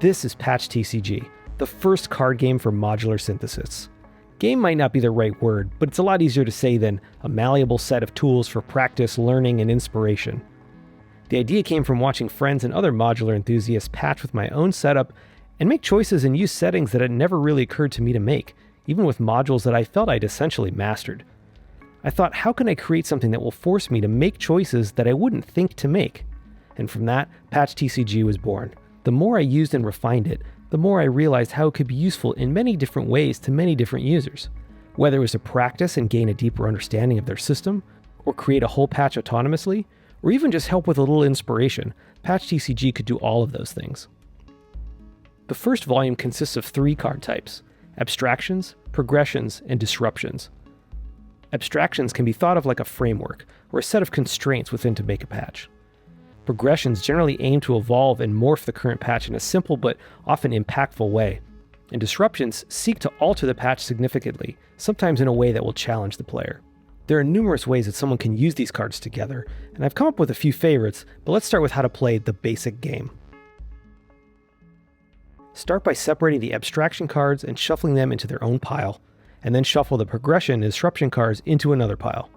This is Patch TCG, the first card game for modular synthesis. Game might not be the right word, but it's a lot easier to say than a malleable set of tools for practice, learning, and inspiration. The idea came from watching friends and other modular enthusiasts patch with my own setup and make choices and use settings that had never really occurred to me to make, even with modules that I felt I'd essentially mastered. I thought, how can I create something that will force me to make choices that I wouldn't think to make? And from that, Patch TCG was born. The more I used and refined it, the more I realized how it could be useful in many different ways to many different users. Whether it was to practice and gain a deeper understanding of their system, or create a whole patch autonomously, or even just help with a little inspiration, Patch TCG could do all of those things. The first volume consists of 3 card types: abstractions, progressions, and disruptions. Abstractions can be thought of like a framework, or a set of constraints within to make a patch. Progressions generally aim to evolve and morph the current patch in a simple but often impactful way. And disruptions seek to alter the patch significantly, sometimes in a way that will challenge the player. There are numerous ways that someone can use these cards together, and I've come up with a few favorites, but let's start with how to play the basic game. Start by separating the abstraction cards and shuffling them into their own pile, and then shuffle the progression and disruption cards into another pile.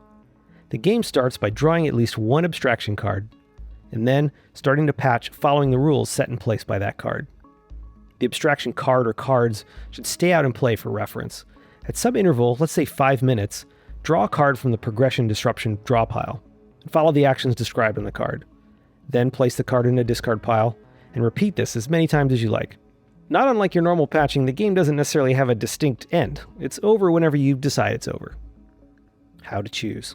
The game starts by drawing at least one abstraction card, and then starting to patch following the rules set in place by that card. The abstraction card or cards should stay out in play for reference. At some interval, let's say 5 minutes, draw a card from the progression disruption draw pile, and follow the actions described on the card. Then place the card in a discard pile, and repeat this as many times as you like. Not unlike your normal patching, the game doesn't necessarily have a distinct end. It's over whenever you decide it's over. How to choose.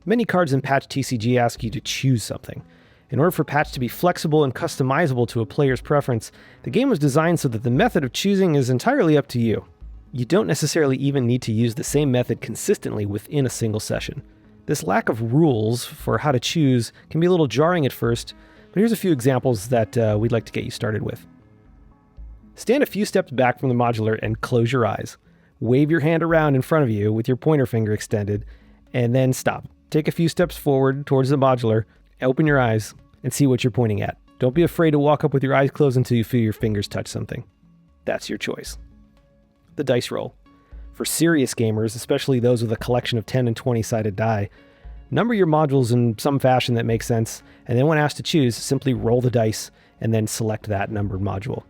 Many cards in Patch TCG ask you to choose something. In order for Patch to be flexible and customizable to a player's preference, the game was designed so that the method of choosing is entirely up to you. You don't necessarily even need to use the same method consistently within a single session. This lack of rules for how to choose can be a little jarring at first, but here's a few examples that we'd like to get you started with. Stand a few steps back from the modular and close your eyes. Wave your hand around in front of you with your pointer finger extended, and then stop. Take a few steps forward towards the modular, open your eyes, and see what you're pointing at. Don't be afraid to walk up with your eyes closed until you feel your fingers touch something. That's your choice. The dice roll. For serious gamers, especially those with a collection of 10 and 20-sided die, number your modules in some fashion that makes sense, and then when asked to choose, simply roll the dice and then select that numbered module.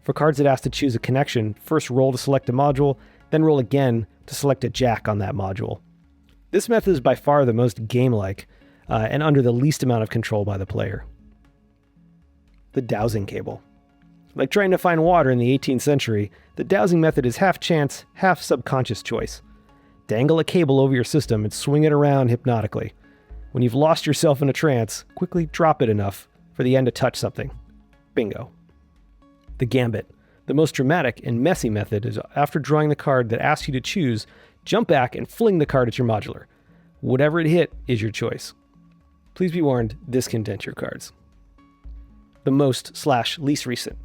For cards that ask to choose a connection, first roll to select a module, then roll again to select a jack on that module. This method is by far the most game-like, and under the least amount of control by the player. The dowsing cable. Like trying to find water in the 18th century, the dowsing method is half chance, half subconscious choice. Dangle a cable over your system and swing it around hypnotically. When you've lost yourself in a trance, quickly drop it enough for the end to touch something. Bingo. The Gambit. The most dramatic and messy method is after drawing the card that asks you to choose, jump back and fling the card at your modular. Whatever it hit is your choice. Please be warned, this can dent your cards. The most/least recent.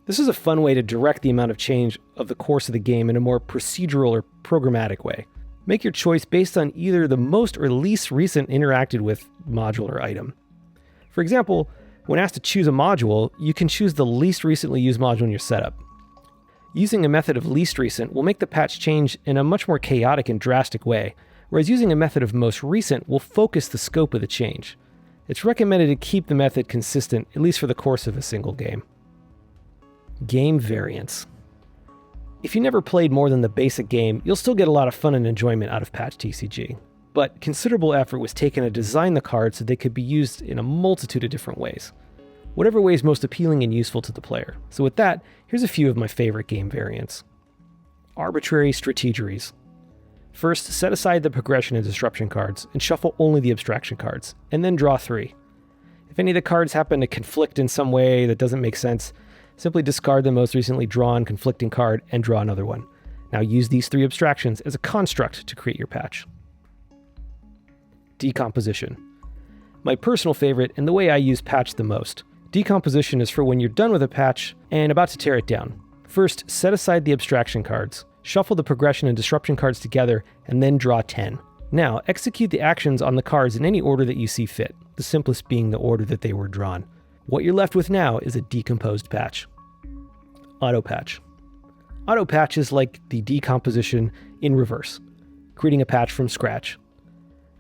This is a fun way to direct the amount of change of the course of the game in a more procedural or programmatic way. Make your choice based on either the most or least recent interacted with module or item. For example, when asked to choose a module, you can choose the least recently used module in your setup. Using a method of least recent will make the patch change in a much more chaotic and drastic way, whereas using a method of most recent will focus the scope of the change. It's recommended to keep the method consistent, at least for the course of a single game. Game variants. If you never played more than the basic game, you'll still get a lot of fun and enjoyment out of Patch TCG. But considerable effort was taken to design the cards so they could be used in a multitude of different ways. Whatever way is most appealing and useful to the player. So with that, here's a few of my favorite game variants. Arbitrary Strategeries. First, set aside the progression and disruption cards and shuffle only the abstraction cards, and then draw 3. If any of the cards happen to conflict in some way that doesn't make sense, simply discard the most recently drawn conflicting card and draw another one. Now use these 3 abstractions as a construct to create your patch. Decomposition. My personal favorite and the way I use patch the most. Decomposition is for when you're done with a patch and about to tear it down. First, set aside the abstraction cards, shuffle the progression and disruption cards together, and then draw 10. Now, execute the actions on the cards in any order that you see fit, the simplest being the order that they were drawn. What you're left with now is a decomposed patch. Auto patch. Auto patch is like the decomposition in reverse, creating a patch from scratch.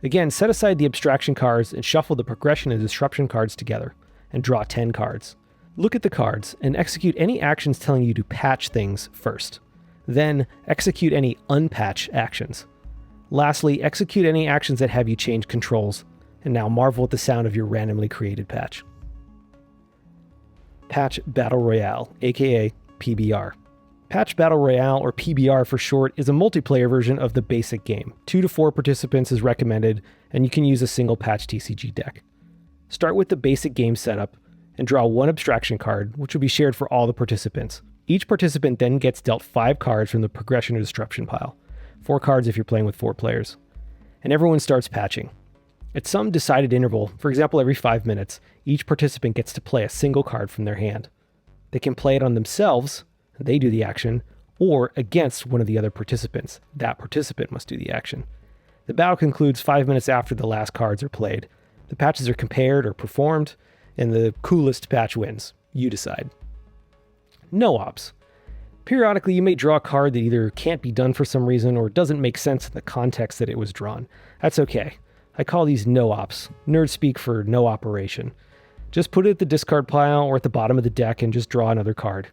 Again, set aside the abstraction cards and shuffle the progression and disruption cards together, and draw 10 cards. Look at the cards and execute any actions telling you to patch things first. Then, execute any unpatch actions. Lastly, execute any actions that have you change controls, and now marvel at the sound of your randomly created patch. Patch Battle Royale, aka PBR. Patch Battle Royale, or PBR for short, is a multiplayer version of the basic game. 2 to 4 participants is recommended, and you can use a single patch TCG deck. Start with the basic game setup, and draw 1 abstraction card, which will be shared for all the participants. Each participant then gets dealt 5 cards from the progression or disruption pile. 4 cards if you're playing with 4 players. And everyone starts patching. At some decided interval, for example every 5 minutes, each participant gets to play a single card from their hand. They can play it on themselves, they do the action, or against one of the other participants. That participant must do the action. The battle concludes 5 minutes after the last cards are played. The patches are compared or performed, and the coolest patch wins. You decide. No ops. Periodically, you may draw a card that either can't be done for some reason or doesn't make sense in the context that it was drawn. That's okay. I call these no ops. Nerd speak for no operation. Just put it at the discard pile or at the bottom of the deck and just draw another card.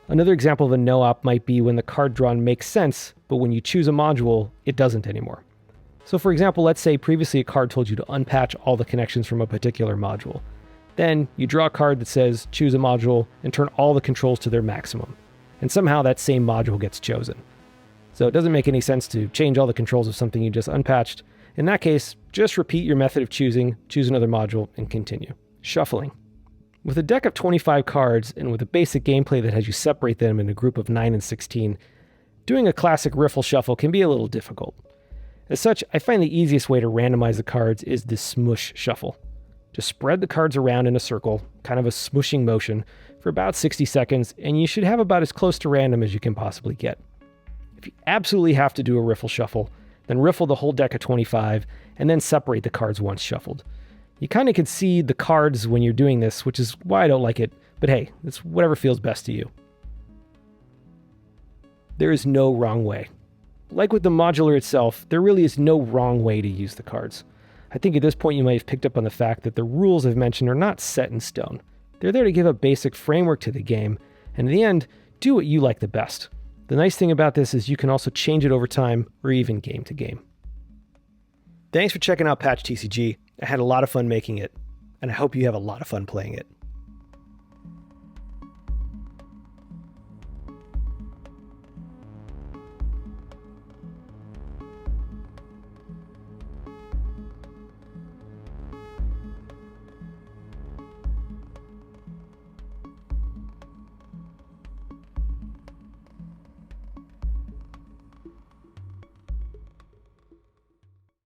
Another example of a no op might be when the card drawn makes sense, but when you choose a module, it doesn't anymore. So for example, let's say previously a card told you to unpatch all the connections from a particular module. Then you draw a card that says choose a module and turn all the controls to their maximum. And somehow that same module gets chosen. So it doesn't make any sense to change all the controls of something you just unpatched. In that case, just repeat your method of choosing, choose another module, and continue. Shuffling. With a deck of 25 cards and with a basic gameplay that has you separate them in a group of 9 and 16, doing a classic riffle shuffle can be a little difficult. As such, I find the easiest way to randomize the cards is the smush shuffle. Just spread the cards around in a circle, kind of a smushing motion, for about 60 seconds, and you should have about as close to random as you can possibly get. If you absolutely have to do a riffle shuffle, then riffle the whole deck of 25, and then separate the cards once shuffled. You kind of can see the cards when you're doing this, which is why I don't like it, but hey, it's whatever feels best to you. There is no wrong way. Like with the modular itself, there really is no wrong way to use the cards. I think at this point you might have picked up on the fact that the rules I've mentioned are not set in stone. They're there to give a basic framework to the game, and in the end, do what you like the best. The nice thing about this is you can also change it over time or even game to game. Thanks for checking out Patch TCG. I had a lot of fun making it, and I hope you have a lot of fun playing it.